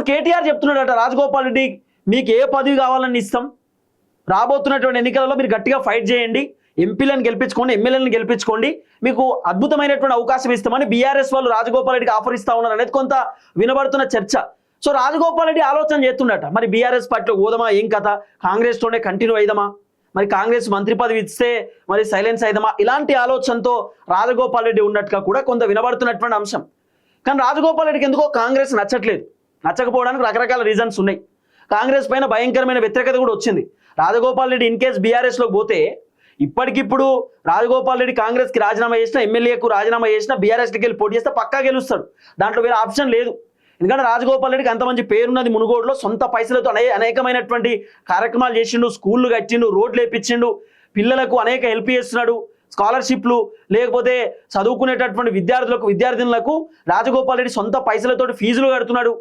కేటీఆర్ చెప్తున్నాడట రాజగోపాల్ రెడ్డి మీకు ఏ పదవి కావాలని ఇస్తాం, రాబోతున్నటువంటి ఎన్నికలలో మీరు గట్టిగా ఫైట్ చేయండి, ఎంపీలను గెలిపించుకోండి, ఎమ్మెల్యేలను గెలిపించుకోండి, మీకు అద్భుతమైనటువంటి అవకాశం ఇస్తామని బీఆర్ఎస్ వాళ్ళు రాజగోపాల్ రెడ్డికి ఆఫర్ ఇస్తా ఉన్నారు అనేది కొంత వినబడుతున్న చర్చ. సో రాజగోపాల్ రెడ్డి ఆలోచన చేస్తుండట, మరి బీఆర్ఎస్ పార్టీలో పోదామా, ఏం కథ, కాంగ్రెస్తోనే కంటిన్యూ అయిదామా, మరి కాంగ్రెస్ మంత్రి పదవి ఇస్తే మరి సైలెన్స్ అయిదామా, ఇలాంటి ఆలోచనతో రాజగోపాల్ రెడ్డి ఉన్నట్టుగా కూడా కొంత వినబడుతున్నటువంటి అంశం. కానీ రాజగోపాల్ రెడ్డికి ఎందుకో కాంగ్రెస్ నచ్చట్లేదు. నచ్చకపోవడానికి రకరకాల రీజన్స్ ఉన్నాయి. కాంగ్రెస్ పైన భయంకరమైన వ్యతిరేకత కూడా వచ్చింది. రాజగోపాల్ రెడ్డి ఇన్ కేస్ బీఆర్ఎస్లోకి పోతే ఇప్పటికిప్పుడు రాజగోపాల్ రెడ్డి కాంగ్రెస్కి రాజీనామా చేసినా, ఎమ్మెల్యేకు రాజీనామా చేసినా, బీఆర్ఎస్కి వెళ్ళి పోటీ చేస్తే పక్కా గెలుస్తాడు, దాంట్లో వేరే ఆప్షన్ లేదు. ఎందుకంటే రాజగోపాల్ రెడ్డికి అంత మంచి పేరున్నది, మునుగోడులో సొంత పైసలతో అనేకమైనటువంటి కార్యక్రమాలు చేసిండు, స్కూళ్ళు కట్టిండు, రోడ్లు వేయించిండు, పిల్లలకు అనేక హెల్ప్ చేస్తున్నాడు, స్కాలర్షిప్లు, లేకపోతే చదువుకునేటటువంటి విద్యార్థినులకు రాజగోపాల్ రెడ్డి సొంత పైసలతోటి ఫీజులు కడుతున్నాడు.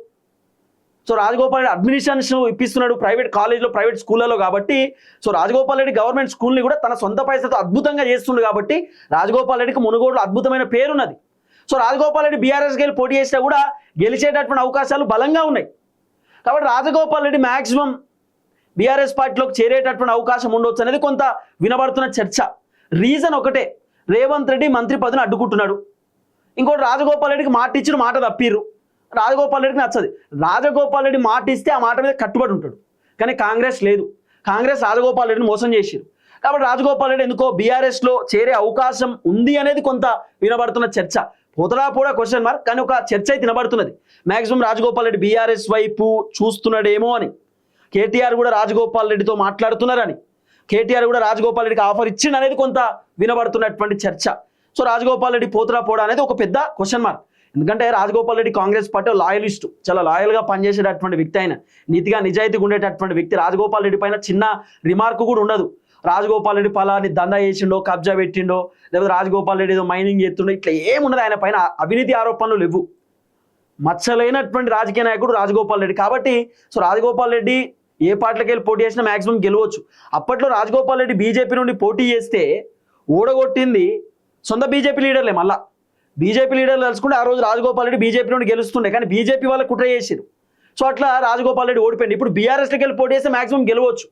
సో రాజగోపాల్ రెడ్డి అడ్మినిస్ట్రేషన్ ఇప్పిస్తున్నాడు ప్రైవేట్ కాలేజ్లో, ప్రైవేట్ స్కూళ్ళలో. కాబట్టి సో రాజగోపాల్ రెడ్డి గవర్నమెంట్ స్కూల్ని కూడా తన సొంత పైసలతో అద్భుతంగా చేస్తుండు. కాబట్టి రాజగోపాల్ రెడ్డికి మునుగోడులో అద్భుతమైన పేరున్నది. సో రాజగోపాల్ రెడ్డి బీఆర్ఎస్కి వెళ్ళి పోటీ చేసినా కూడా గెలిచేటటువంటి అవకాశాలు బలంగా ఉన్నాయి. కాబట్టి రాజగోపాల్ రెడ్డి మ్యాక్సిమం బీఆర్ఎస్ పార్టీలోకి చేరేటటువంటి అవకాశం ఉండొచ్చు అనేది కొంత వినబడుతున్న చర్చ. రీజన్ ఒకటే, రేవంత్ రెడ్డి మంత్రి పదవిని అడ్డుకుంటున్నాడు. ఇంకోటి, రాజగోపాల్ రెడ్డికి మాట ఇచ్చిన మాట తప్పిర్రు, రాజగోపాల్ రెడ్డికి నచ్చదు. రాజగోపాల్ రెడ్డి మాట ఇస్తే ఆ మాట మీద కట్టుబడి ఉంటాడు. కానీ కాంగ్రెస్ లేదు, కాంగ్రెస్ రాజగోపాల్ రెడ్డిని మోసం చేసిరు. కాబట్టి రాజగోపాల్ రెడ్డి ఎందుకో బీఆర్ఎస్లో చేరే అవకాశం ఉంది అనేది కొంత వినబడుతున్న చర్చ. పోతరా కూడా క్వశ్చన్ మార్క్, కానీ ఒక చర్చ అయితే వినబడుతున్నది. మ్యాక్సిమం రాజగోపాల్ రెడ్డి బీఆర్ఎస్ వైపు చూస్తున్నాడేమో అని, కేటీఆర్ కూడా రాజగోపాల్ రెడ్డితో మాట్లాడుతున్నారని, కేటీఆర్ కూడా రాజగోపాల్ రెడ్డికి ఆఫర్ ఇచ్చిండు అనేది కొంత వినబడుతున్నటువంటి చర్చ. సో రాజగోపాల్ రెడ్డి పోతరా పోడా అనేది ఒక పెద్ద క్వశ్చన్ మార్క్. ఎందుకంటే రాజగోపాల్ రెడ్డి కాంగ్రెస్ పార్టీ లాయలిస్టు, చాలా లాయల్గా పనిచేసేటటువంటి వ్యక్తి, ఆయన నీతిగా నిజాయితీగా ఉండేటటువంటి వ్యక్తి. రాజగోపాల్ రెడ్డి పైన చిన్న రిమార్క్ కూడా ఉండదు. రాజగోపాల్ రెడ్డి పలాని దందా చేసిండో, కబ్జా పెట్టిండో, లేకపోతే రాజగోపాల్ రెడ్డి ఏదో మైనింగ్ చేస్తుండో, ఇట్లా ఏమున్నది. ఆయన పైన అవినీతి ఆరోపణలు లేవు. మచ్చలైనటువంటి రాజకీయ నాయకుడు రాజగోపాల్ రెడ్డి. కాబట్టి సో రాజగోపాల్ రెడ్డి ఏ పార్టీలకు వెళ్ళి పోటీ చేసినా మ్యాక్సిమం గెలవచ్చు. అప్పట్లో రాజగోపాల్ రెడ్డి బీజేపీ నుండి పోటీ చేస్తే ఓడగొట్టింది సొంత బీజేపీ లీడర్లే. మళ్ళా బీజేపీ లీడర్లు తెలుసుకుంటే ఆ రోజు రాజగోపాల్ రెడ్డి బీజేపీ నుండి గెలుస్తుండే, కానీ బీజేపీ వాళ్ళు కుట్ర చేసారు. సో అట్లా రాజగోపాల్ రెడ్డి ఓడిపోయింది. ఇప్పుడు బీఆర్ఎస్లోకి వెళ్ళి పోటీ చేస్తే మ్యాక్సిమం గెలవచ్చు.